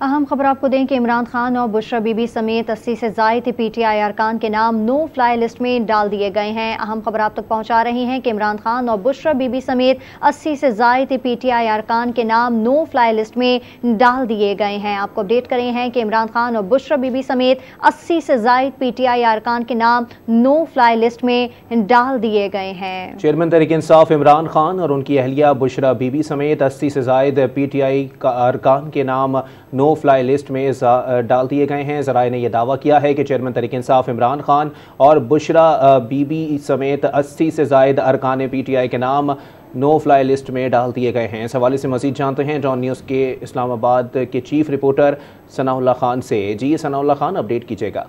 अहम खबर आपको दें कि इमरान खान और बुशरा बीबी समेत 80 से ज़ायद PTI अरकान के नाम नो फ्लाई लिस्ट में डाल दिए गए हैं। अहम खबर आप तक पहुंचा रही हैं कि इमरान खान और बुशरा बीबी समेत 80 से ज़ायद PTI अरकान के नाम नो फ्लाई लिस्ट में डाल दिए गए हैं। आपको अपडेट कर रहे हैं कि इमरान खान और बुशरा बीबी समेत 80 से ज़ायद PTI अरकान के नाम नो फ्लाई लिस्ट में डाल दिए गए हैं। चेयरमैन तहरीक इंसाफ इमरान खान और उनकी अहलिया बुशरा बीबी समेत 80 से ज़ायद PTI अरकान के नाम नो फ्लाई लिस्ट में डाल दिए गए हैं। ज़राए ने यह दावा किया है कि चेयरमैन तहरीक इंसाफ इमरान खान और बुशरा बीबी समेत 80 से ज़ायद अरकान PTI के नाम नो फ्लाई लिस्ट में डाल दिए गए हैं। इस हवाले से मज़ीद जानते हैं डॉन न्यूज़ के इस्लामाबाद के चीफ रिपोर्टर सनाउल्लाह खान से। जी सनाउल्लाह खान, अपडेट कीजिएगा।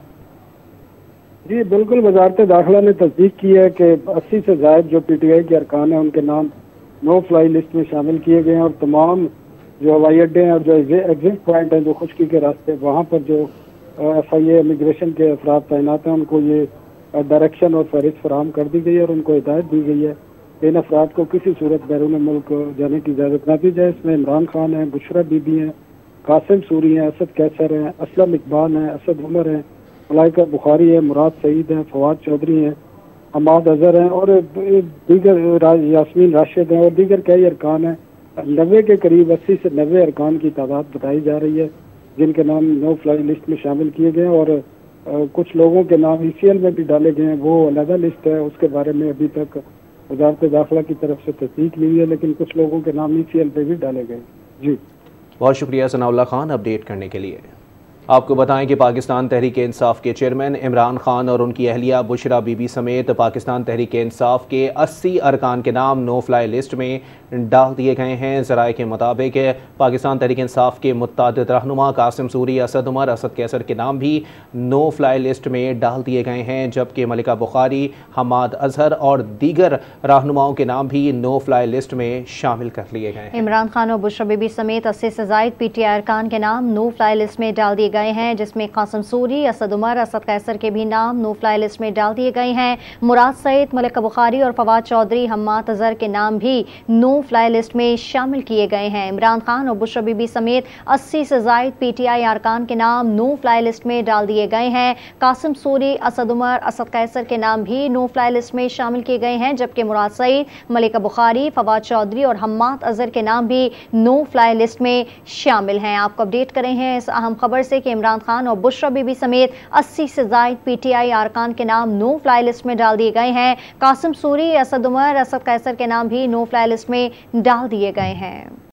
जी बिल्कुल, वजारत दाखिला ने तस्दीक की है कि 80 से ज़ायद जो PTI के अरकान हैं उनके नाम नो फ्लाई लिस्ट में शामिल किए गए हैं और तमाम जो हवाई अड्डे हैं और जो एग्जिट पॉइंट हैं जो खुशकी के रास्ते, वहाँ पर जो FIA इमिग्रेशन के अफराद तैनात हैं उनको ये डायरेक्शन और फहरिस्त फराहम कर दी गई है और उनको हिदायत दी गई है इन अफराद को किसी सूरत बैरून मुल्क जाने की इजाज़त न दी जाए। इसमें इमरान खान है, बुशरा बीबी हैं, कासिम सूरी हैं, असद कैसर हैं, असलम इकबाल हैं, असद उमर हैं, मलाइका बुखारी है, मुराद सईद हैं, फवाद चौधरी हैं, हमाद अजहर हैं और दीगर यास्मीन राशिद हैं और दीगर कई अरकान हैं। 90 के करीब 80 से 90 अरकान की तादाद बताई जा रही है जिनके नाम नो फ्लाई लिस्ट में शामिल किए गए हैं और कुछ लोगों के नाम ECL में भी डाले गए हैं। वो अलग लिस्ट है, उसके बारे में अभी तक वजारत दाखिला की तरफ से तस्दीक नहीं है, लेकिन कुछ लोगों के नाम ECL पे भी डाले गए। जी बहुत शुक्रिया सनाउल्लाह खान अपडेट करने के लिए। आपको बताएं कि पाकिस्तान तहरीक इंसाफ के चेयरमैन इमरान खान और उनकी अहलिया बुशरा बीबी समेत पाकिस्तान तहरीक इंसाफ के 80 अरकान के नाम नो फ्लाई लिस्ट में डाल दिए गए हैं। ज़राए के मुताबिक पाकिस्तान तहरीक इंसाफ के मुत्तादिद रहनुमा कासिम सूरी, असद उमर, असद कैसर के नाम भी नो फ्लाई लिस्ट में डाल दिए गए हैं, जबकि मलिका बुखारी, हमाद अजहर और दीगर रहनुमाओं के नाम भी नो फ्लाई लिस्ट में शामिल कर लिए गए हैं। इमरान खान और बुशरा बीबी समेत 80 से ज़ायद PTI अरकान के नाम नो फ्लाई लिस्ट में डाल दिए गए हैं, जिसमें कासिम सूरी, असद उमर, असद कैसर के भी नाम नो फ्लाई लिस्ट में डाल दिए गए हैं। मुराद सईद, मलिका बुखारी और फवाद चौधरी, हमाद अजहर के नाम भी नो फ्लाई लिस्ट में शामिल किए गए हैं। इमरान खान और बुशरा बीबी समेत 80 से ज़ायद PTI अरकान के नाम नो फ्लाई लिस्ट में डाल दिए गए हैं। कासिम सूरी, असद उमर, असद कैसर के नाम भी नो फ्लाई लिस्ट में शामिल किए गए हैं, जबकि मुराद सईद, मलिका बुखारी, फवाद चौधरी और हमाद अजहर के नाम भी नो फ्लाई लिस्ट में शामिल हैं। आपको अपडेट कर रहे हैं इस अहम खबर से कि इमरान खान और बुशरा बीबी समेत 80 से ज़ायद PTI अरकान के नाम नो फ्लाई लिस्ट में डाल दिए गए हैं। कासिम सूरी, असद उमर, असद कैसर के नाम भी नो फ्लाई लिस्ट में डाल दिए गए हैं।